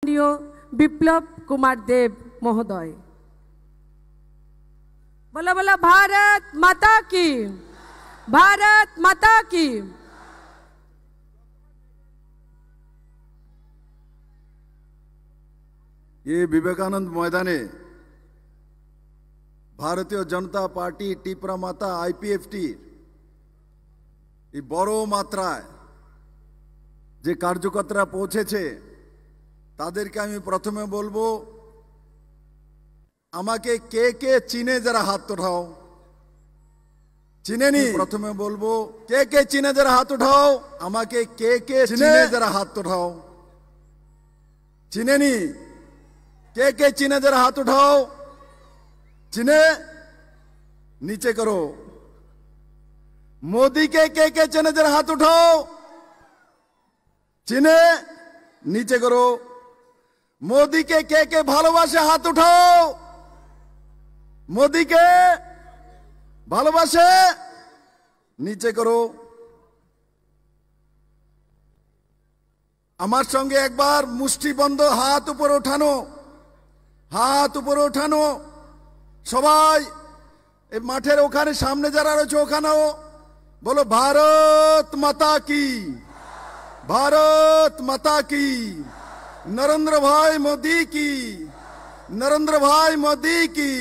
বিপ্লব কুমার দেব মহোদয়। बोला बोला भारत माता की, भारत माता की। ये विवेकानंद मैदाने भारतीय जनता पार्टी टिपरा माता आईपीएफटी बड़ो मात्राय जे कार्यकर्तारा पौঁছেছে তাদেরকে আমি প্রথমে বলবো আমাকে কে কে চিনে যারা হাত উঠাও। চিনেনি? প্রথমে বলবো কে কে চিনে যারা হাত উঠাও। আমাকে কে কে চিনে যারা হাত উঠাও। চিনেনি? কে কে চিনে যারা হাত উঠাও। চিনে नीचे करो। मोदी के चिन्ह जरा हाथ उठाओ। चिन्ह नीचे करो। मोदी के भालोबासे हाथ उठाओ। मोदी के भालोबासे नीचे करो। আমার সঙ্গে একবার মুষ্টিবন্ধ হাত উপরে ওঠানো, হাত উপরে ওঠানো। সবাই এই মাঠের ওখানে সামনে যারা রয়েছে ওখানেও বলো भारत माता की, भारत माता की, नरेंद्र भाई मोदी की, नरेंद्र भाई मोदी की,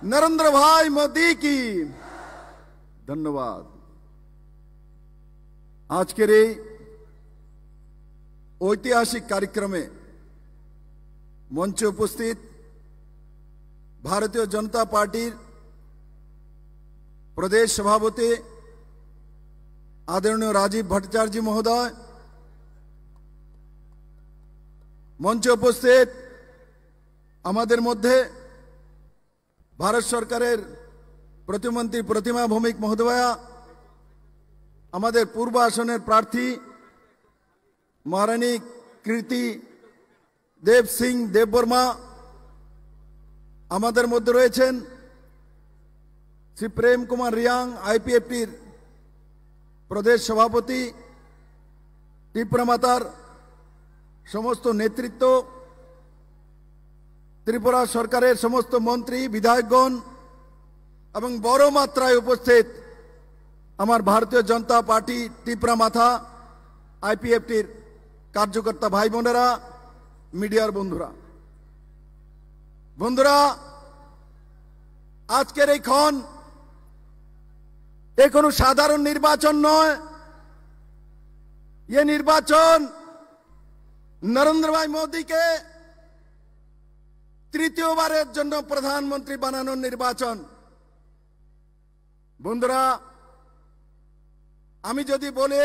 नरेंद्र भाई मोदी की। धन्यवाद। আজকের এই ঐতিহাসিক कार्यक्रमे मंचे उपस्थित भारतीय जनता पार्टी प्रदेश सभापति आदरणीय राजीव भट्टाचार्य जी महोदय, मंचे उपस्थित आमादेर मध्य भारत सरकारेर प्रतिमंत्री प्रतिमा भौमिक महोदया, आमादेर पूर्व आसनेर प्रार्थी महारानी कीर्ति देव सिंह देवबर्मा, आमादेर मध्य रयेछेन श्री प्रेम कुमार रियांग आईपीएफटीर प्रदेश सभापति, टिपरा मातार समस्त नेतृत्व, त्रिपुरा सरकारेर समस्त मंत्री विधायकगण एवं बड़ मात्राय उपस्थित आमार भारतीय जनता पार्टी टिपरा माथा आईपीएफटीर कार्यकर्ता भाई बोनेरा, मीडियार बंधुरा बंधुरा आजकेर এই ক্ষণ ये कोनो साधारण निर्वाचन नय। ये निर्वाचन नरेंद्र भाई मोदी के तृतीय बारेर जन्य प्रधानमंत्री बनानोर निर्वाचन। बंधुरा आमी जदि बोले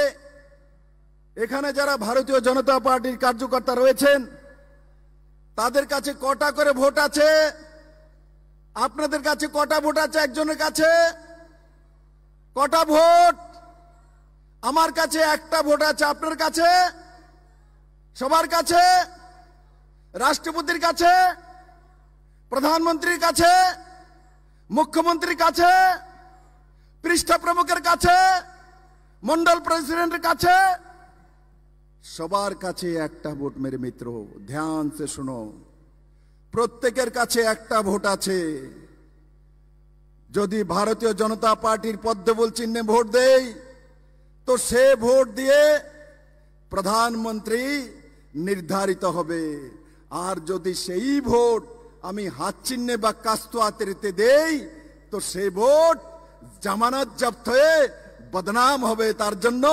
एखाने जारा भारतीय जनता पार्टीर कार्यकर्ता रयेछेन तादेर काछे कटा करे भोट आछे, आपनादेर काछे कटा भोट आछे, एकजनेर काछे कटा भोट? आमार काछे एकटा भोट आछे, आपनार काछे, सबार काछे, राष्ट्रपतिर काछे, प्रधानमंत्रीर काछे, मुख्यमंत्रीर काछे, पृष्ठ प्रमुखेर काछे, मंडल प्रेसिडेंटेर काछे, सबार काछे एकटा भोट। मेरे मित्रों ध्यान से सुनो, प्रत्येकेर काछे एकटा भोट आछे। যদি ভারতীয় জনতা পার্টির পদ্মফুল চিহ্নে ভোট দেই তো সে ভোট দিয়ে প্রধানমন্ত্রী নির্ধারিত হবে। আর যদি সেই ভোট আমি হাত চিহ্নে বা কাস্তো আতরিতে দেই তো সে ভোট জামানত জব্দ হয়ে বদনাম হবে। তার জন্য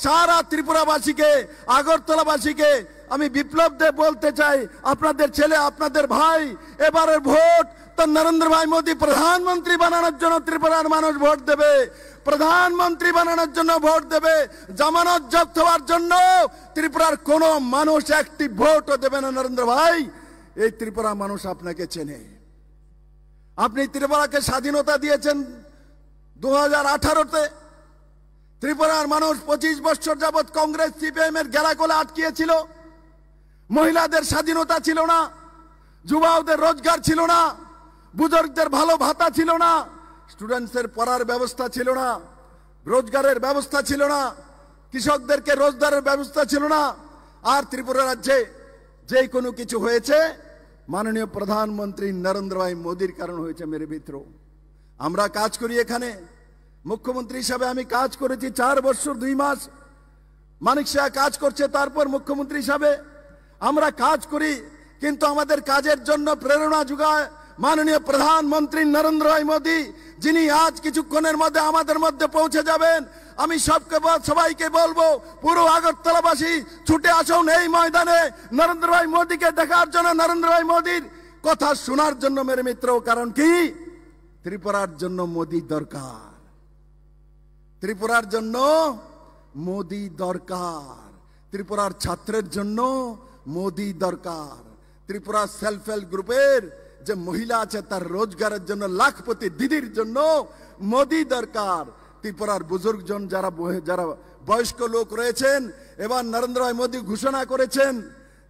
সারা ত্রিপুরাবাসীকে, আগরতলাবাসীকে আমি বিপ্লব দেব বলতে চাই, আপনাদের ছেলে, আপনাদের ভাই এবারের ভোট तो नरेंद्र भाई मोदी प्रधानमंत्री बनानोर जोन्नो त्रिपुरार मानुष भोट देबे, प्रधानमंत्री बनानोर जोन्नो भोट देबे। जमानत जब्त होवार जोन्नो त्रिपुरार कोनो मानुष एकटी भोटও देबे ना। नरेंद्र भाई এই ত্রিপুরা মানুষ আপনাকে চেনে। আপনি ত্রিপুরাকে স্বাধীনতা দিয়েছেন 2018-তে। ত্রিপুরার মানুষ 25 বছর যাবত কংগ্রেস সিপিএম এর গেলাকলে আটকিয়েছিল। মহিলাদের স্বাধীনতা ছিল না, যুবকদের রোজগার ছিল না, বুজুর্গদের ভালো ভাতা ছিল না, স্টুডেন্টসের পড়ার ব্যবস্থা ছিল না, রোজগারের ব্যবস্থা ছিল না, কৃষকদেরকে রোজগারের ব্যবস্থা ছিল না। আর ত্রিপুরা রাজ্যে যে কোনো কিছু হয়েছে মাননীয় প্রধানমন্ত্রী নরেন্দ্র ভাই মোদীর কারণ হয়েছে মেরে মিত্র। আমরা কাজ করি এখানে, মুখ্যমন্ত্রী হিসাবে আমি কাজ করেছি 4 বছর 2 মাস, মানিক শাহ কাজ করছে তারপর মুখ্যমন্ত্রী হিসাবে আমরা কাজ করি, কিন্তু আমাদের কাজের জন্য প্রেরণা যোগায় মাননীয় প্রধানমন্ত্রী নরেন্দ্র ভাই মোদী, যিনি আজ কিছুক্ষণের মধ্যে আমাদের মধ্যে পৌঁছে যাবেন। আমি সবাইকে বলবো, পুরো আগরতলাবাসী ছুটে আসুন এই ময়দানে নরেন্দ্র ভাই মোদীকে দেখার জন্য, নরেন্দ্র ভাই মোদীর কথা শোনার জন্য মেরে মিত্র। কারণ কি, ত্রিপুরার জন্য মোদী দরকার, ত্রিপুরার জন্য মোদী দরকার, ত্রিপুরার ছাত্রের জন্য মোদী দরকার, ত্রিপুরা সেলফ হেল্প গ্রুপের যে মহিলা আছে তার রোজগারের জন্য, লাখপতি দিদির জন্য মোদী দরকার, ত্রিপুরার বুজুর্গজন যারা বয়স্ক লোক রয়েছেন, এবার নরেন্দ্র ভাই মোদী ঘোষণা করেছেন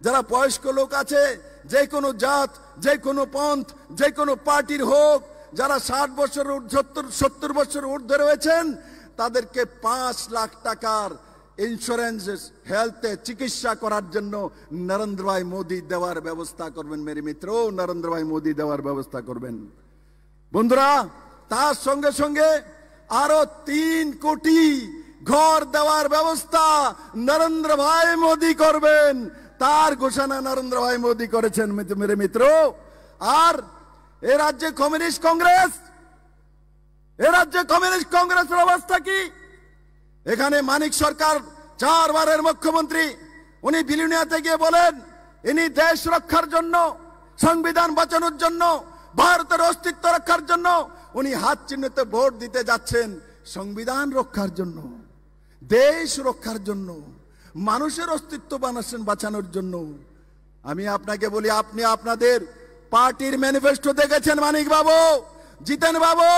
যারা বয়স্ক লোক আছে, যে কোনো জাত, যে কোনো পন্থ, যে কোনো পার্টির হোক, যারা 60 বছর 70 বছর ঊর্ধ্বে রয়েছেন, তাদেরকে 5 লাখ টাকার ইন্স্যুরেন্স হেলথে চিকিৎসা করার জন্য নরেন্দ্র ভাই মোদী দেওয়ার ব্যবস্থা করবেন মেরে মিত্র, নরেন্দ্র ভাই মোদী দেওয়ার ব্যবস্থা করবেন বন্ধুরা। তার সঙ্গে সঙ্গে আরো 3 কোটি ঘর দেওয়ার ব্যবস্থা নরেন্দ্র ভাই মোদী করবেন, তার ঘোষণা নরেন্দ্র ভাই মোদী করেছেন মেরে মিত্র। আর এ রাজ্যে কমিউনিস্ট কংগ্রেস, এ রাজ্যে কমিউনিস্ট কংগ্রেসের অবস্থা কি? এখানে মানিক সরকার 4 বারের মুখ্যমন্ত্রী, উনি বিলুনিয়াতে গিয়ে বলেন ইনি দেশ রক্ষার জন্য, সংবিধান বাঁচানোর জন্য, ভারতের অস্তিত্ব রক্ষার জন্য উনি হাত চিহ্নিত ভোট দিতে যাচ্ছেন, সংবিধান রক্ষার জন্য, দেশ রক্ষার জন্য, মানুষের অস্তিত্ব বাঁচানোর জন্য। আমি আপনাকে বলি, আপনি আপনাদের পার্টির ম্যানিফেস্টো দেখেছেন মানিক বাবু, জিতেন বাবু,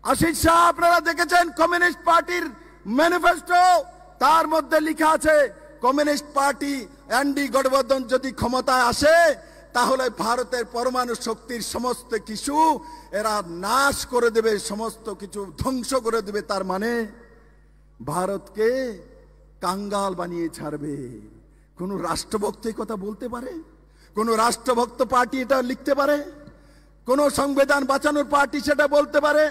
আশিস শাহ, আপনারা দেখেছেন কমিউনিস্ট পার্টির ম্যানিফেস্টো, তার মধ্যে লেখা আছে কমিউনিস্ট পার্টি এনডি গঠবন্ধন যদি ক্ষমতায় আসে তাহলে ভারতের পরমাণু শক্তির সমস্ত কিছু এরা নাশ করে দেবে, সমস্ত কিছু ধ্বংস করে দেবে। তার মানে ভারতকে কাঙ্গাল বানিয়ে ছাড়বে। কোন রাষ্ট্রভক্ত এই কথা বলতে পারে? কোন রাষ্ট্রভক্ত পার্টি এটা লিখতে পারে? কোন সংবিধান বাঁচানোর পার্টি সেটা বলতে পারে?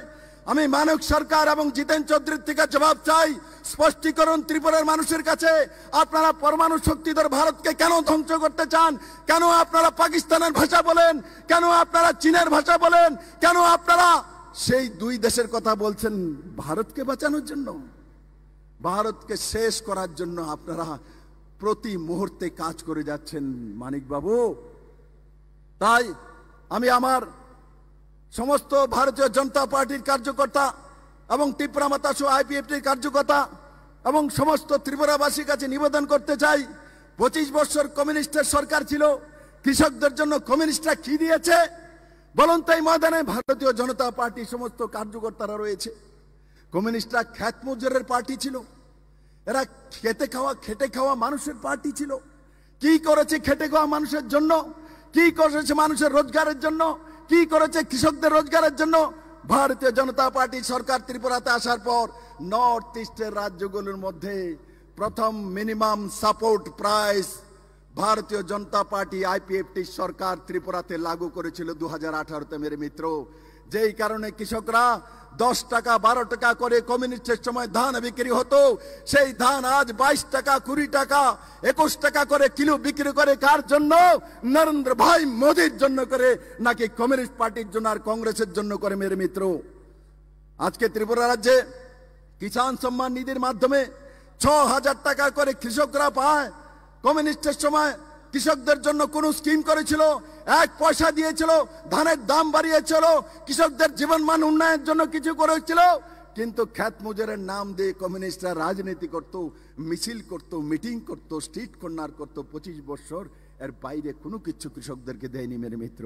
আমি মানিক সরকার এবং জিতেন চৌধুরীর থেকে জবাব চাই, স্পষ্টীকরণ ত্রিপুরার মানুষের কাছে। আপনারা পরমাণু শক্তিধর ভারতকে কেন ধ্বংস করতে চান? কেন আপনারা পাকিস্তানের ভাষা বলেন? কেন আপনারা চীনের ভাষা বলেন? কেন আপনারা সেই 2 দেশের কথা বলছেন? ভারতকে বাঁচানোর জন্য, ভারতকে শেষ করার জন্য আপনারা প্রতি মুহূর্তে কাজ করে যাচ্ছেন মানিক বাবু। তাই আমি আমার সমস্ত ভারতীয় জনতা পার্টির কার্যকর্তা এবং ত্রিপুরা মাতা সহ আইপিএফটির কার্যকর্তা এবং সমস্ত ত্রিপুরাবাসীর কাছে নিবেদন করতে চাই, 25 বছর কমিউনিস্টের সরকার ছিল, কৃষকদের জন্য কমিউনিস্টরা কি দিয়েছে বলুন তো? এই ময়দানে ভারতীয় জনতা পার্টির সমস্ত কার্যকর্তারা রয়েছে। কমিউনিস্টরা খ্যাত মজুরের পার্টি ছিল, এরা খেটে খাওয়া মানুষের পার্টি ছিল। কি করেছে খেটে খাওয়া মানুষের জন্য? কি করেছে মানুষের রোজগারের জন্য? কি করেছে কৃষকদের রোজগারের জন্য? ভারতীয় জনতা পার্টি সরকার ত্রিপুরাতে আসার পর নর্থ ইস্টের রাজ্যগুলোর মধ্যে প্রথম মিনিমাম সাপোর্ট প্রাইস ভারতীয় জনতা পার্টি আইপিএফটি সরকার ত্রিপুরাতে লাগু করেছিল 2018-তে মেরে মিত্র। যেই কারণে কৃষকরা 10 টাকা 12 টাকা করে কমিউনিস্টের সময় ধান বিক্রি হতো, সেই ধান আজ 22 টাকা 20 টাকা 21 টাকা করে কিলো বিক্রি করে। কার জন্য? নরেন্দ্র ভাই মোদীর জন্য করে, নাকি কমিউনিস্ট পার্টির জন্য আর কংগ্রেসের জন্য করে মেরে মিত্র? আজকে ত্রিপুরা রাজ্যে কিষাণ সম্মান নিধির মাধ্যমে 6000 টাকা করে কৃষকরা পায়। কমিউনিস্টের সময় কৃষকদের জন্য কোন স্কিম করেছিল? 1 পয়সা দিয়েছিল, ধানের দাম বাড়িয়েছিল, কৃষকদের জীবনমান উন্নয়নের জন্য কিছু করেছিল? কিন্তু খ্যাত মজুরের নাম দিয়ে কমিউনিস্টরা রাজনীতি করত, মিছিল করত, মিটিং করত, স্ট্রিট কর্নার করত। 25 বছর এর বাইরে কোনো কিছু কৃষকদেরকে দেয়নি মেরে মিত্র।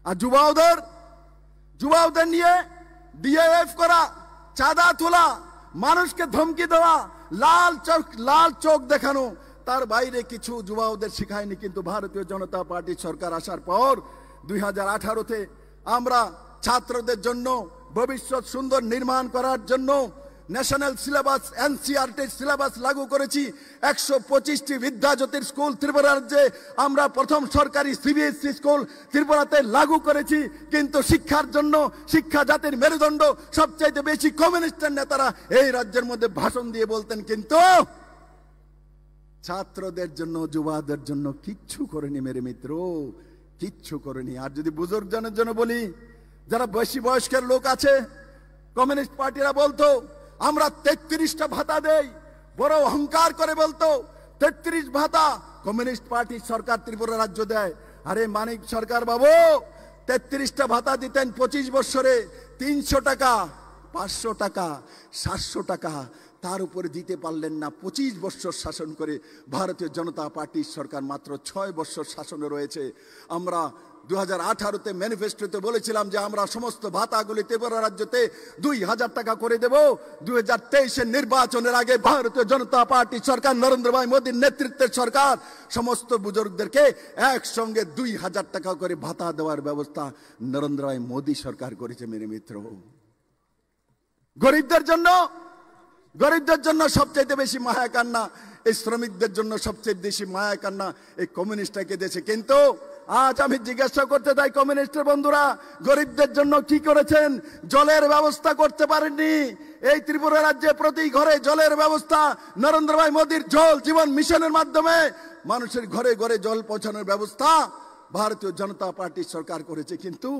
আর যুবাওদের নিয়ে ডিএফ করা, চাঁদা তোলা, মানুষকে ধমকি দেওয়া, লাল চোখ দেখানো, তার বাইরে কিছু যুবাওদের শেখায়নি। কিন্তু ভারতীয় জনতা পার্টি সরকার আসার পর 2018-তে আমরা ছাত্রদের জন্য ভবিষ্যৎ সুন্দর নির্মাণ করার জন্য ন্যাশনাল সিলেবাস এনসিইআরটি সিলেবাস লাগু করেছি। 125টি বিদ্যাজ্যোতির স্কুল ত্রিপুরা রাজ্যে আমরা প্রথম সরকারি সিবিএসই স্কুল ত্রিপুরাতে লাগু করেছি। কিন্তু শিক্ষার জন্য, শিক্ষা জাতির মেরুদণ্ড, সবচাইতে বেশি কমিউনিস্টের নেতারা এই রাজ্যের মধ্যে ভাষণ দিয়ে বলতেন, কিন্তু ছাত্রদের জন্য, যুবাদের জন্য কিচ্ছু করেনি মেরে মিত্র, কিচ্ছু করেনি। আর যদি বুজুর্গজনের জন্য বলি, যারা বেশি বয়স্কের লোক আছে, কমিউনিস্ট পার্টিরা বলতো আমরা 33টা ভাতা দেই, বড় অহংকার করে বলতো 33 ভাতা কমিউনিস্ট পার্টির সরকার ত্রিপুরা রাজ্য দেয়। আরে মানিক সরকার বাবু, 33টা ভাতা দিতেন 25 বছরে, 300 টাকা, 500 টাকা, 700 টাকা, তার উপরে দিতে পারলেন না। 25 বছর শাসন করে ভারতীয় জনতা পার্টির সরকার মাত্র 6 বছর শাসনে রয়েছে। আমরা 2018-তে ম্যানিফেস্টোতে বলেছিলাম যে আমরা সমস্ত ভাতাগুলি ত্রিপুরা রাজ্যতে 2000 টাকা করে দেব। 2023-এর নির্বাচনের আগে ভারতীয় জনতা পার্টি সরকার, নরেন্দ্র ভাই মোদীর নেতৃত্বের সরকার, সমস্ত বুজুর্গদেরকে একসঙ্গে 2000 টাকা করে ভাতা দেওয়ার ব্যবস্থা নরেন্দ্র ভাই মোদী সরকার করেছে মেরে মিত্র। গরিবদের জন্য সবচাইতে বেশি মায়া কান্না, এই শ্রমিকদের জন্য সবচেয়ে বেশি মায়া কান্না এই কমিউনিস্টটাকে দিয়েছে। কিন্তু আজ আমি জিজ্ঞাসা করতে চাই, কমিউনিস্টের বন্ধুরা গরিবদের জন্য কি করেছেন? জলের ব্যবস্থা করতে পারেননি। এই ত্রিপুরা রাজ্যে প্রতি ঘরে জলের ব্যবস্থা নরেন্দ্র ভাই মোদীর জল জীবন মিশনের মাধ্যমে মানুষের ঘরে ঘরে জল পৌঁছানোর ব্যবস্থা ভারতীয় জনতা পার্টির সরকার করেছে। কিন্তু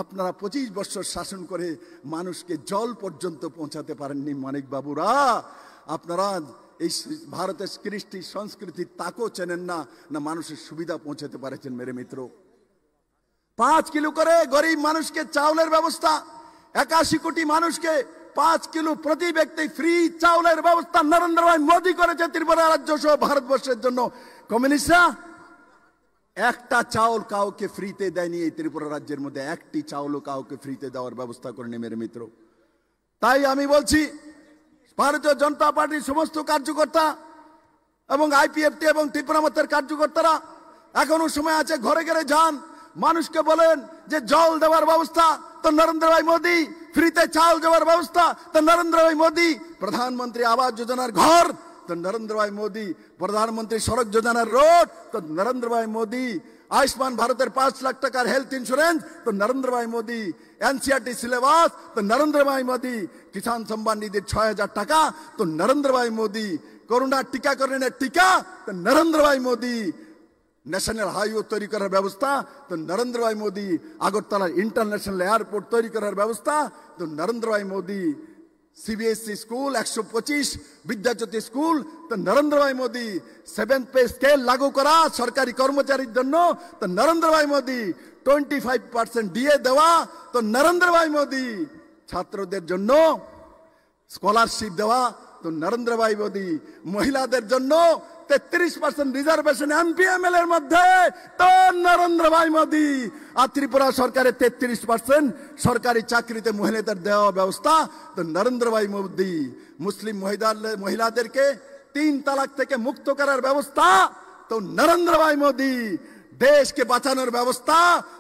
আপনারা 25 বছর শাসন করে মানুষকে জল পর্যন্ত পৌঁছাতে পারেননি মানিক বাবুরা। আপনারা এই ভারতের কৃষ্টি সংস্কৃতি তাকেও চেনেন না, না মানুষের সুবিধা পৌঁছাতে পারেছেন মেরে মিত্র। 5 কিলো করে গরিব মানুষকে চাউলের ব্যবস্থা, 81 কোটি মানুষকে 5 কিলো প্রতি ব্যক্তি ফ্রি চাউলের ব্যবস্থা নরেন্দ্র ভাই মোদী করেছে ত্রিপুরা রাজ্য সহ ভারতবর্ষের জন্য। কমিউনিস্টরা একটা চাউল কাউকে ফ্রিতে দেয়নি এই ত্রিপুরা রাজ্যের মধ্যে, একটি চাউলও কাউকে ফ্রিতে দেওয়ার ব্যবস্থা করেনি মেরে মিত্র। তাই আমি বলছি ভারতীয় জনতা পার্টির সমস্ত কার্যকর্তা এবং আইপিএফটি এবং ত্রিপুরা মতের কার্যকর্তারা এখনো সময় আছে, ঘরে ঘরে যান, মানুষকে বলেন যে জল দেওয়ার ব্যবস্থা তো নরেন্দ্র ভাই মোদী, ফ্রিতে চাউল দেওয়ার ব্যবস্থা তো নরেন্দ্র ভাই মোদী, প্রধানমন্ত্রী আবাস যোজনার ঘর তো নরেন্দ্র ভাই মোদী, প্রধানমন্ত্রী সড়ক যোজনার রোড তো নরেন্দ্র ভাই মোদী, আয়ুষ্মান ভারতের 5 লাখ টাকার হেলথ ইন্স্যুরেন্স তো নরেন্দ্র ভাই মোদী, এনসিইআরটি সিলেবাস তো নরেন্দ্র ভাই মোদী, কিষাণ সম্মান নিধির 6000 টাকা তো নরেন্দ্র ভাই মোদী, করোনা টিকাকরণের টিকা তো নরেন্দ্র ভাই মোদী, ন্যাশনাল হাইওয়ে তৈরি করার ব্যবস্থা তো নরেন্দ্র ভাই মোদী, আগরতলার ইন্টারন্যাশনাল এয়ারপোর্ট তৈরি করার ব্যবস্থা তো নরেন্দ্র ভাই Modi, CBSE school 125 Vidyajyoti school তো নরেন্দ্র ভাই মোদী, 7th পে স্কেল লাগু করা সরকারি কর্মচারীর জন্য তো নরেন্দ্র ভাই মোদী, 25% ডিএ দেওয়া তো নরেন্দ্র ভাই মোদী, ছাত্রদের জন্য স্কলারশিপ দেওয়া তো নরেন্দ্র ভাই মোদী, মহিলাদের জন্য 33% রিজার্ভেশন এমপিএমএল এর মধ্যে তো নরেন্দ্র ভাই মোদী। আর ত্রিপুরা সরকারের 33% সরকারি চাকরিতে মহিলাদের দেওয়া ব্যবস্থা তো নরেন্দ্র ভাই মোদী। মুসলিম মহিলাদেরকে 3 তালাক থেকে মুক্ত করার ব্যবস্থা তো নরেন্দ্র ভাই মোদী। দেশকে বাঁচানোর ব্যবস্থা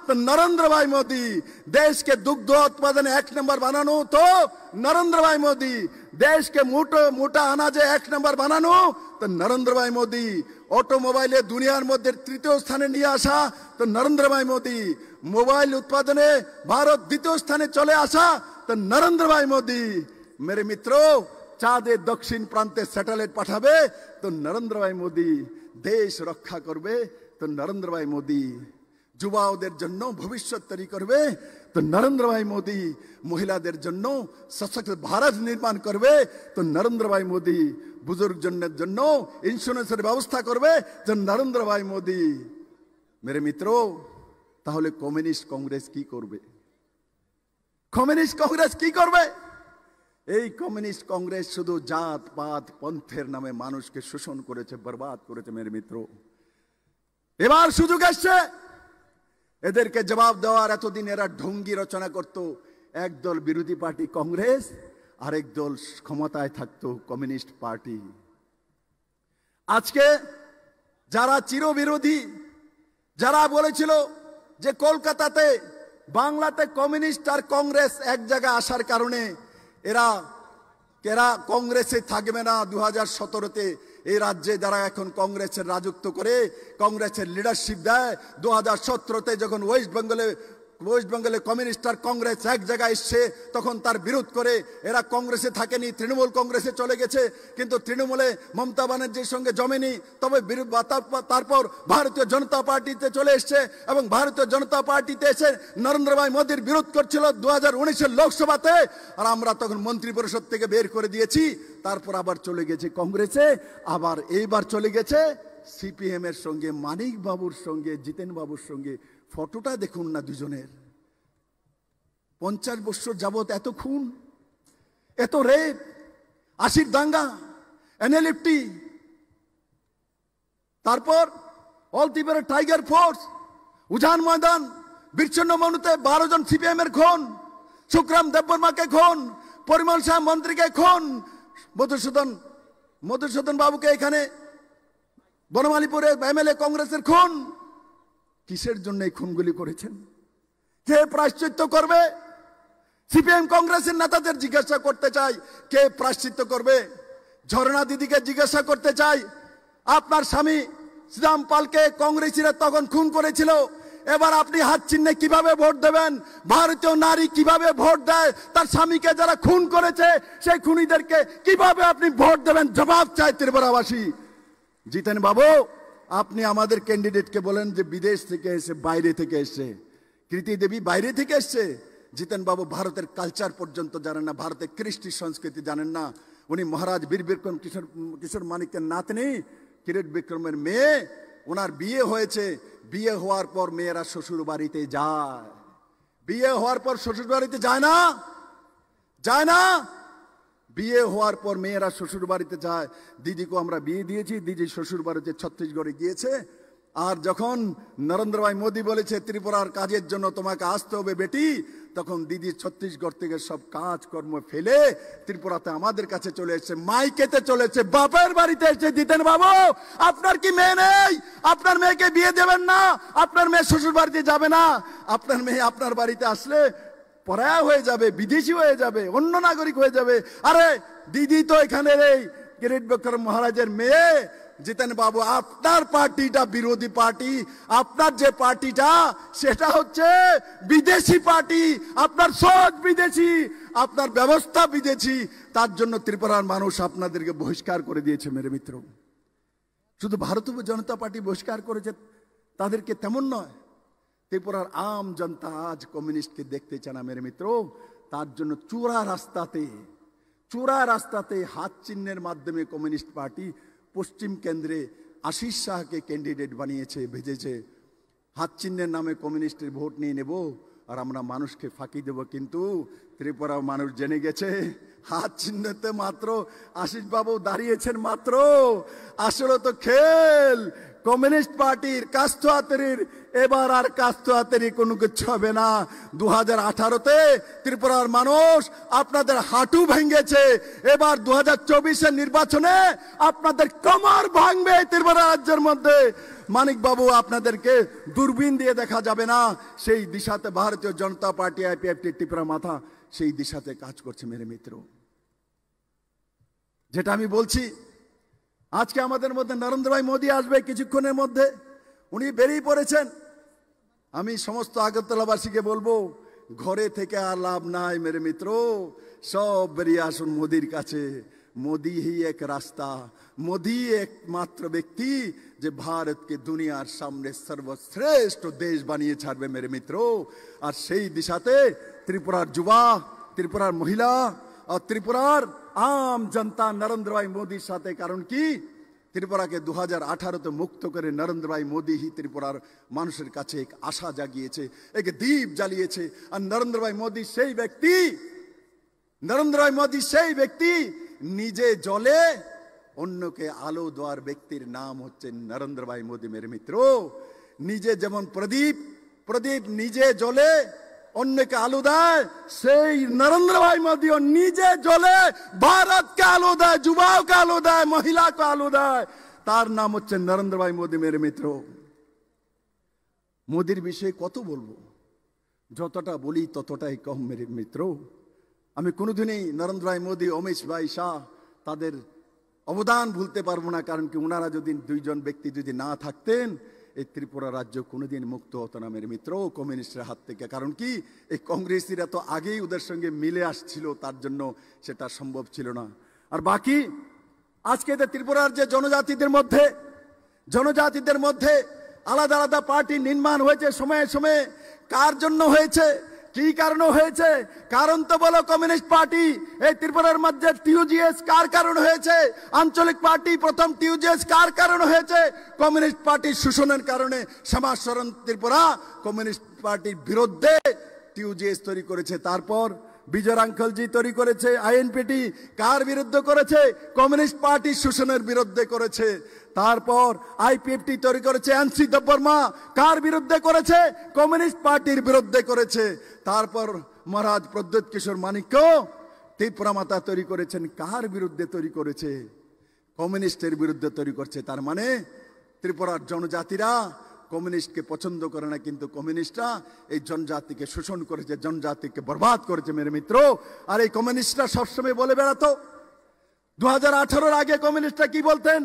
তো নরেন্দ্র ভাই মোদী। দেশকে দুগ্ধ উৎপাদনে 1 নম্বর বানানো তো নরেন্দ্র ভাই মোদী। দেশকে মোটা আনাজে 1 নম্বর বানানো তো নরেন্দ্র ভাই মোদী। অটোমোবাইলে দুনিয়ার মধ্যে 3য় স্থানে নিয়ে আসা তো নরেন্দ্র ভাই মোদী। মোবাইল উৎপাদনে ভারত 2য় স্থানে চলে আসা তো নরেন্দ্র ভাই মোদী। মেরে মিত্র, চাঁদের দক্ষিণ প্রান্তে স্যাটেলাইট পাঠাবে তো নরেন্দ্র ভাই মোদী। দেশ রক্ষা করবে তো নরেন্দ্র ভাই মোদী। যুবাদের জন্য ভবিষ্যৎ তৈরি করবে তো নরেন্দ্র ভাই মোদী। মহিলাদের জন্য সশক্ত ভারত নির্মাণ করবে তো নরেন্দ্র ভাই মোদী। বুজুর্গজনের জন্য ইন্স্যুরেন্সের ব্যবস্থা করবে তো নরেন্দ্র ভাই মোদী। মেরে মিত্র, তাহলে কমিউনিস্ট কংগ্রেস কি করবে? কমিউনিস্ট কংগ্রেস কি করবে? এই কমিউনিস্ট কংগ্রেস শুধু জাত পাত পন্থের নামে মানুষকে শোষণ করেছে, বরবাদ করেছে মেরে মিত্র। এবার সুযোগ আসছে এদেরকে জবাব দেওয়ার। এতদিন এরা ঢঙ্গি রচনা করত, একদল বিরোধী পার্টি কংগ্রেস, আরেক দল ক্ষমতায় থাকতো কমিউনিস্ট পার্টি। আজকে যারা চিরবিরোধী, যারা বলেছিল যে কলকাতাতে বাংলাতে কমিউনিস্ট আর কংগ্রেস এক জায়গায় আসার কারণে এরা কেরা কংগ্রেসে থাকবে না 2017-তে। এই রাজ্যে যারা এখন কংগ্রেসের রাজত্ব করে, কংগ্রেসের লিডারশিপ দেয়, 2017-তে যখন ওয়েস্ট বেঙ্গলে কমিউনিস্ট আর কংগ্রেস এক জায়গায় এসছে, তখন তার বিরোধ করে এরা কংগ্রেসে থাকেনি, তৃণমূল কংগ্রেসে চলে গেছে। কিন্তু তৃণমূলে মমতা ব্যানার্জির সঙ্গে জমেনি, তবে তারপর ভারতীয় জনতা পার্টিতে চলে এসছে, এবং ভারতীয় জনতা পার্টিতে এসে নরেন্দ্র ভাই মোদীর বিরোধ করছিল 2019-এর লোকসভাতে, আর আমরা তখন মন্ত্রী পরিষদ থেকে বের করে দিয়েছি। তারপর আবার চলে গেছে কংগ্রেসে, আবার এইবার চলে গেছে সিপিএম এর সঙ্গে। মানিক বাবুর সঙ্গে, জিতেন বাবুর সঙ্গে ফটোটা দেখুন না দুজনের। 50 বছর যাবত এত খুন, এত রেপ, 80 দাঙ্গা, এনএলএফটি, তারপর অলতিবের টাইগার ফোর্স, উজান ময়দান, বিচ্ছিন্ন মনুতে 12 জন সিপিএম এর খুন, সুখরাম দেববর্মাকে খুন, পরিমল শাহ মন্ত্রীকে খুন, মধুসূদন বাবুকে এখানে বনমালীপুরে এমএলএ কংগ্রেসের খুন। কিসের জন্য এই খুনগুলি করেছেন? কে প্রায়শ্চিত্ত করবে? সিপিএম কংগ্রেসের নেতাদের জিজ্ঞাসা করতে চাই, কে প্রায়শ্চিত্ত করবে? ঝরনা দিদিকে জিজ্ঞাসা করতে চাই, আপনার স্বামী শ্রীরাম পালকে কংগ্রেসীরা তখন খুন করেছিল, এবার আপনি হাত চিহ্নে কিভাবে ভোট দেবেন? ভারতীয় নারী কিভাবে ভোট দেয়? তার স্বামীকে যারা খুন করেছে সেই খুনিদেরকে কিভাবে আপনি ভোট দেবেন? জবাব চাই ত্রিপুরাবাসী। জিতেন বাবু, আপনি আমাদের ক্যান্ডিডেটকে বলেন যে বিদেশ থেকে এসে, বাইরে থেকে এসে, কৃতি দেবী বাইরে থেকে এসছে। জিতেন বাবু ভারতের কালচার পর্যন্ত জানেন না, ভারতের কৃষ্টি সংস্কৃতি জানেন না। উনি মহারাজ বীর বিক্রম কিশোর মানিকের নাতনি, কিরিট বিক্রমের মেয়ে। ওনার বিয়ে হয়েছে, বিয়ে হওয়ার পর মেয়েরা শ্বশুর বাড়িতে যায়, বিয়ে হওয়ার পর শ্বশুর বাড়িতে যায় না, যায় না। বিয়ে হওয়ার পর মেয়েরা শ্বশুর বাড়িতে যায়। দিদিকে আমরা বিয়ে দিয়েছি, দিদি শ্বশুর বাড়িতে ছত্তিশগড়ে গিয়েছে। আর যখন নরেন্দ্র ভাই মোদী বলেছে ত্রিপুরার কাজের জন্য তোমাকে আসতে হবে বেটি, তখন দিদি ছত্তিশগড় থেকে সব কাজকর্ম ফেলে ত্রিপুরাতে আমাদের কাছে চলে এসেছে, মাইকেতে চলেছে, বাপের বাড়িতে এসে। জিতেন বাবু, আপনার কি মেয়ে নেই? আপনার মেয়েকে বিয়ে দেবেন না? আপনার মেয়ে শ্বশুর বাড়িতে যাবে না? আপনার মেয়ে আপনার বাড়িতে আসলে পরায়া হয়ে যাবে, বিদেশি হয়ে যাবে, অন্য নাগরিক হয়ে যাবে। আরে দিদি তো এখানে এই কিরিট বিক্রম মহারাজের মেয়ে। জিতেন বাবু, আপনার পার্টিটা বিরোধী পার্টি, আপনার যে পার্টিটা সেটা হচ্ছে বিদেশি পার্টি, আপনার সোচ বিদেশি, আপনার ব্যবস্থা বিদেশি। তার জন্য ত্রিপুরার মানুষ আপনাদেরকে বহিষ্কার করে দিয়েছে মেরে মিত্র। শুধু ভারতীয় জনতা পার্টি বহিষ্কার করেছে তাদেরকে তেমন নয়, ত্রিপুরার আম জনতা আজ কমিউনিস্টকে দেখতে চায় না মেরে মিত্র। তার জন্য চূড়া রাস্তাতে হাত চিহ্নের মাধ্যমে কমিউনিস্ট পার্টি পশ্চিম কেন্দ্রে আশিস শাহকে ক্যান্ডিডেট বানিয়েছে, ভেজেছে। হাত চিহ্নের নামে কমিউনিস্টের ভোট নিয়ে নেব আর আমরা মানুষকে ফাঁকি দেব। কিন্তু ত্রিপুরা মানুষ জেনে গেছে হাত চিহ্নতে মাত্র আশিস বাবু দাঁড়িয়েছেন মাত্র। আসলে তো খেল কমিউনিস্ট পার্টির কাস্তোয়াতেরির, এবার আর কাস্তোয়াতেরি কোনো কিছু হবে না। 2018-তে ত্রিপুরার মানুষ আপনাদের হাঁটু ভেঙেছে, এবার 2024-এর নির্বাচনে আপনাদের কোমর ভাঙবে ত্রিপুরা রাজ্যের মধ্যে। মানিক বাবু, আপনাদেরকে দূরবীন দিয়ে দেখা যাবে না। সেই দিশাতে ভারতীয় জনতা পার্টি, আইপিএফটি, ত্রিপুরা মাথা সেই দিশাতে কাজ করছে মেরে মিত্র। যেটা আমি বলছি, আজকে আমাদের মধ্যে নরেন্দ্র ভাই মোদী আসবে কিছুক্ষণের মধ্যে, উনি বেরিয়ে পড়েছেন। আমি সমস্ত আগরতলাবাসীকে বলবো, ঘরে থেকে আর লাভ নাই মেরে মিত্র, সব বেরিয়ে আসুন মোদীর কাছে। মোদী হি এক রাস্তা, মোদী একমাত্র ব্যক্তি যে ভারতকে দুনিয়ার সামনে সর্বশ্রেষ্ঠ দেশ বানিয়ে ছাড়বে মেরে মিত্র। আর সেই দিশাতে ত্রিপুরার যুবা, ত্রিপুরার মহিলা আর ত্রিপুরার আম জনতা নরেন্দ্র ভাই মোদীর সাথে। কারণ কি, ত্রিপুরাকে 2018-তে মুক্ত করে নরেন্দ্র ভাই মোদী হি ত্রিপুরার মানুষের কাছে এক আশা জাগিয়েছে, এক দ্বীপ জ্বালিয়েছে। আর নরেন্দ্র ভাই মোদী সেই ব্যক্তি নিজে জ্বলে অন্যকে আলো দেওয়ার ব্যক্তির নাম হচ্ছে নরেন্দ্র ভাই মোদী মেরে মিত্র। নিজে যেমন প্রদীপ নিজে জ্বলে অন্যকে আলো দেয়, সেই নরেন্দ্র ভাই মোদীও নিজে জ্বলে ভারতকে আলো দেয়, যুবাকে আলো দেয়, মহিলাকে আলো দেয়। তার নাম হচ্ছে নরেন্দ্র ভাই মোদী মেরে মিত্র। মোদীর বিষয়ে কত বলবো, যতটা বলি ততটাই কম মেরে মিত্র। আমি কোনোদিনই নরেন্দ্র ভাই মোদী, অমিত ভাই শাহ তাদের অবদান ভুলতে পারবো না। কারণ কি, ওনারা যদি দুইজন ব্যক্তি যদি না থাকতেন, এই ত্রিপুরা রাজ্য কোনোদিন মুক্ত হতো না মেরে মিত্র কমিউনিস্টের হাত থেকে। কারণ কি, এই কংগ্রেসীরা তো আগেই ওদের সঙ্গে মিলে আসছিল, তার জন্য সেটা সম্ভব ছিল না। আর বাকি আজকে ত্রিপুরার যে জনজাতিদের মধ্যে আলাদা আলাদা পার্টি নির্মাণ হয়েছে সময়ে সময়ে, কার জন্য হয়েছে, কি কারণে হয়েছে? কারণ তো বলো, কমিউনিস্ট পার্টি এই ত্রিপুরার মধ্যে টিউজিএস কার কারণ হয়েছে? আঞ্চলিক পার্টি প্রথম টিউজিএস কার কারণ হয়েছে? কমিউনিস্ট পার্টির শোষণের কারণে সমাজ সরণ ত্রিপুরা কমিউনিস্ট পার্টির বিরুদ্ধে টিউজিএস তৈরি করেছে। তারপর বিজয় রাঙ্কলজি তৈরি করেছে আইএনপিটি, কার বিরুদ্ধে করেছে? কমিউনিস্ট পার্টির শোষণের বিরুদ্ধে করেছে। তারপর আইপিএফটি তৈরি করেছে এনসি দেববর্মা, কার বিরুদ্ধে করেছে? কমিউনিস্ট পার্টির বিরুদ্ধে করেছে। তারপর মহারাজ প্রদ্যোৎ কিশোর মানিক্য ত্রিপুরা মাতা তৈরি করেছেন, কার বিরুদ্ধে তৈরি করেছে? কমিউনিস্টের বিরুদ্ধে তৈরি করছে। তার মানে ত্রিপুরার জনজাতিরা কমিউনিস্টকে পছন্দ করে না, কিন্তু কমিউনিস্টরা এই জনজাতিকে শোষণ করেছে, জনজাতিকে বরবাদ করেছে মেরে মিত্র। আর এই কমিউনিস্টরা সবসময় বলে বেড়াতো, 2018-র আগে কমিউনিস্টরা কি বলতেন?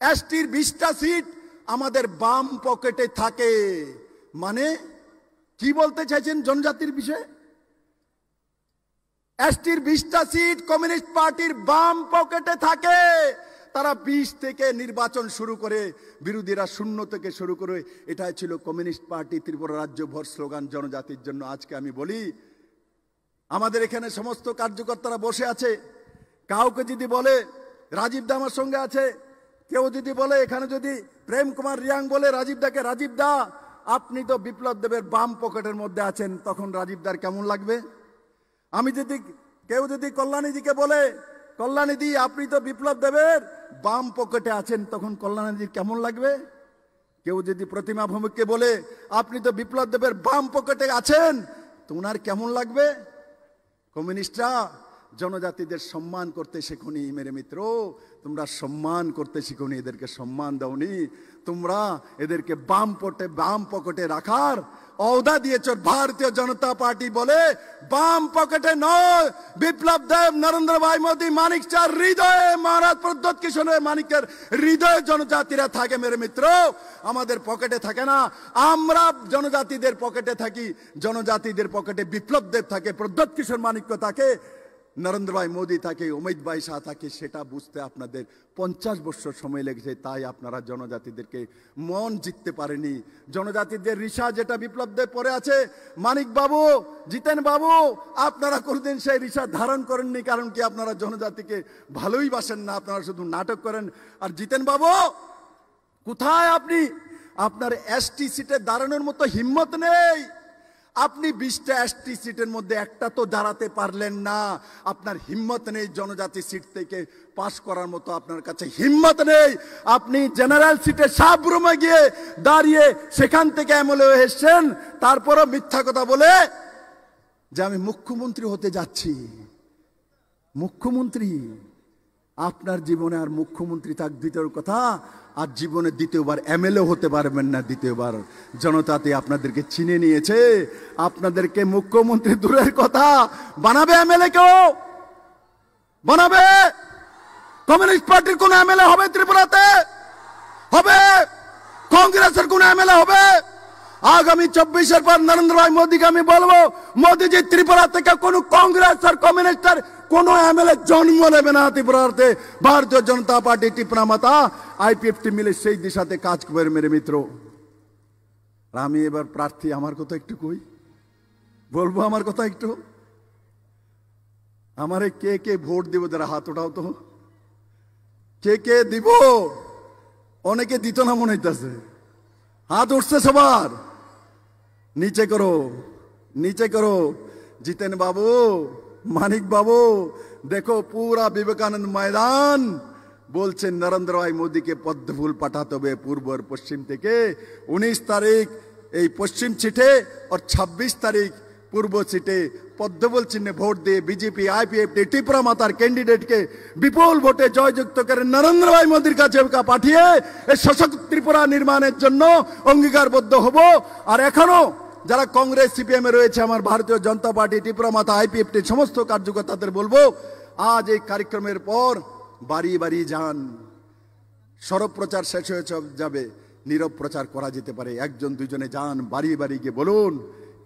এসটির 20টা সিট আমাদের বাম পকেটে থাকে। মানে কি বলতে চাইছেন জনজাতির বিষয়ে? এসটির 20টা সিট কমিউনিস্ট পার্টির বাম পকেটে থাকে। তারা 20 থেকে নির্বাচন শুরু করে, বিরোধীরা 0 থেকে শুরু করে। এটাই ছিল কমিউনিস্ট পার্টি ত্রিপুরা রাজ্য ভর স্লোগান জনজাতির জন্য। আজকে আমি বলি, আমাদের এখানে সমস্ত কার্যকর্তারা বসে আছে। কাউকে যদি বলে রাজীব দা আমার সঙ্গে আছে, কেউ যদি বলে এখানে যদি প্রেম কুমার রিয়াং বলে রাজীব দাকে, রাজীব দা আপনি তো বিপ্লব দেবের বাম পকেটের মধ্যে আছেন, তখন রাজীব দার কেমন লাগবে? আমি যদি কেউ যদি কল্যাণীদিকে বলে, কল্যাণীদি আপনি তো বিপ্লব দেবের বাম পকেটে আছেন, তখন কল্যাণীদির কেমন লাগবে? কেউ যদি প্রতিমা ভৌমিককে বলে আপনি তো বিপ্লব দেবের বাম পকেটে আছেন, তো ওনার কেমন লাগবে? কমিউনিস্টরা জনজাতিদের সম্মান করতে শেখনি মেরে মিত্র, তোমরা সম্মান করতে শিখুনি, এদেরকে সম্মান দাওনি। তোমরা এদেরকে বাম পকেটে রাখার অহদা দিয়েছ। ভারতীয় জনতা পার্টি বলে বাম পকেটে নয়, বিপ্লব দেব, নরেন্দ্র ভাই মোদী, মানিক চার হৃদয়ে, মহারাজ প্রদ্যোৎ কিশোর মানিকের হৃদয়ে জনজাতিরা থাকে মেরে মিত্র, আমাদের পকেটে থাকে না। আমরা জনজাতিদের পকেটে থাকি, জনজাতিদের পকেটে বিপ্লব দেব থাকে, প্রদ্যোৎ কিশোর মানিক্য থাকে, নরেন্দ্র ভাই মোদী থাকে, অমিত ভাই শাহ থাকে। সেটা বুঝতে আপনাদের 50 বছর সময় লেগেছে। তাই আপনারা জনজাতিদেরকে মন জিততে পারেনি। জনজাতিদের রিসা যেটা বিপ্লব দেব পরে আছে, মানিক বাবু, জিতেন বাবু, আপনারা কোনদিন সেই রিসা ধারণ করেননি। কারণ কি, আপনারা জনজাতিকে ভালোই বাসেন না, আপনারা শুধু নাটক করেন। আর জিতেন বাবু কোথায় আপনি? আপনার এসটি সিটে দাঁড়ানোর মতো হিম্মত নেই। আপনি 20টা এসটি সিটের মধ্যে একটা তো দাঁড়াতে পারলেন না। আপনার হিম্মত নেই জনজাতি সিট থেকে পাস করার মতো, আপনার কাছে হিম্মত নেই। আপনি জেনারেল সিটে সাবরুমে গিয়ে দাঁড়িয়ে সেখান থেকে এমএলএ এসেছেন, তারপরও মিথ্যা কথা বলে যে আমি মুখ্যমন্ত্রী হতে যাচ্ছি। মুখ্যমন্ত্রী আপনার জীবনে আর মুখ্যমন্ত্রী থাক দ্বিতীয় কথা, আর জীবনে দ্বিতীয়বার এমএলএ হতে পারবেন না। দ্বিতীয়বার জনতাতে আপনাদেরকে চিনে নিয়েছে, আপনাদেরকে মুখ্যমন্ত্রী দূরের কথা বানাবে এমএলএ, কেউ বানাবে? কমিউনিস্ট পার্টির কোন এমএলএ হবে ত্রিপুরাতে? হবে? কংগ্রেসের কোন এমএলএ হবে? আগামী 24-এর পর নরেন্দ্র ভাই মোদীকে আমি বলবো, মোদীজি ত্রিপুরা থেকে কোন কংগ্রেস আর কমিউনিস্টের কোন এমএলএ জন্ম নেবে না ত্রিপুরাতে। ভারতীয় জনতা পার্টি, ত্রিপুরা মাতা, আইপিএফটি মিলে সেই দিশাতে কাজ করবে মেরে মিত্র। আমি এবার প্রার্থী, আমার কথা একটু কই, বলবো আমার কথা একটু। আমারে কে কে ভোট দিব? যারা হাত ওঠাও তো, কে কে দিব? অনেকে দিত না মনে হইতেছে, হাত উঠছে সবার। নিচে করো, নিচে করো। জিতেন বাবু, মানিক বাবু, দেখো পুরা বিবেকানন্দ ময়দান বলছেন নরেন্দ্র ভাই মোদীকে পদ্মফুল পাঠাতে হবে পূর্ব আর পশ্চিম থেকে। 19 তারিখ এই পশ্চিম সিটে আর 26 তারিখ পূর্ব সিটে পদ্মফুল চিহ্নে ভোট দিয়ে বিজেপি, আইপিএফটি, ত্রিপুরা মাতার ক্যান্ডিডেটকে বিপুল ভোটে জয়যুক্ত করে নরেন্দ্র ভাই মোদীর কাছে পাঠিয়ে এই সশক্ত ত্রিপুরা নির্মাণের জন্য অঙ্গীকারবদ্ধ হব। আর এখনো যারা কংগ্রেস সিপিএম এ রয়েছে, আমার ভারতীয় জনতা পার্টি, ত্রিপুরা মাতা, আইপিএফটি সমস্ত কার্যকর্তাদের বলবো, আজ এই কার্যক্রমের পর বাড়ি বাড়ি যান। সরব প্রচার শেষ হয়ে যাবে, নীরব প্রচার করা যেতে পারে। একজন দুজনে যান, বাড়ি বাড়ি গিয়ে বলুন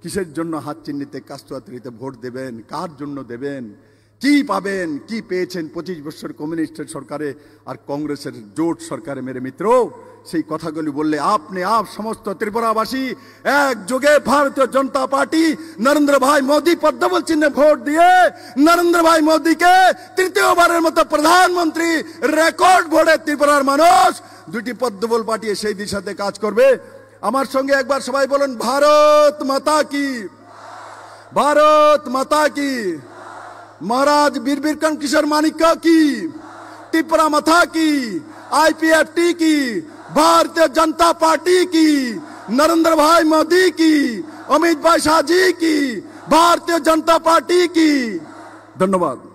কিসের জন্য হাত চিহ্নিতে কাস্তুয়াত্রীতে ভোট দেবেন, কার জন্য দেবেন, কি পাবেন, কি পেয়েছেন 25 বছর কমিউনিস্টের সরকারে আর কংগ্রেসের জোট সরকারে। মেরে মিত্র, সেই কথাগুলি বললে আপনি সমস্ত ত্রিপুরাবাসী একযোগে ভারতীয় জনতা পার্টি নরেন্দ্র ভাই মোদী পদ্মবল চিহ্নে ভোট দিয়ে নরেন্দ্র ভাই মোদীকে তৃতীয়বারের মতো প্রধানমন্ত্রী রেকর্ড ভোটে ত্রিপুরার মানুষ দুটি পদ্মবল পাঠিয়ে সেই দিশাতে কাজ করবে। আমার সঙ্গে একবার সবাই বলুন, ভারত মাতা কি, ভারত মাতা কি, महाराज वीर बिक्रम किशोर मानिका की, त्रिपुरा माता की, आईपीएफटी की, भारतीय जनता पार्टी की, नरेंद्र भाई मोदी की, अमित भाई शाह जी की, भारतीय जनता पार्टी की। धन्यवाद।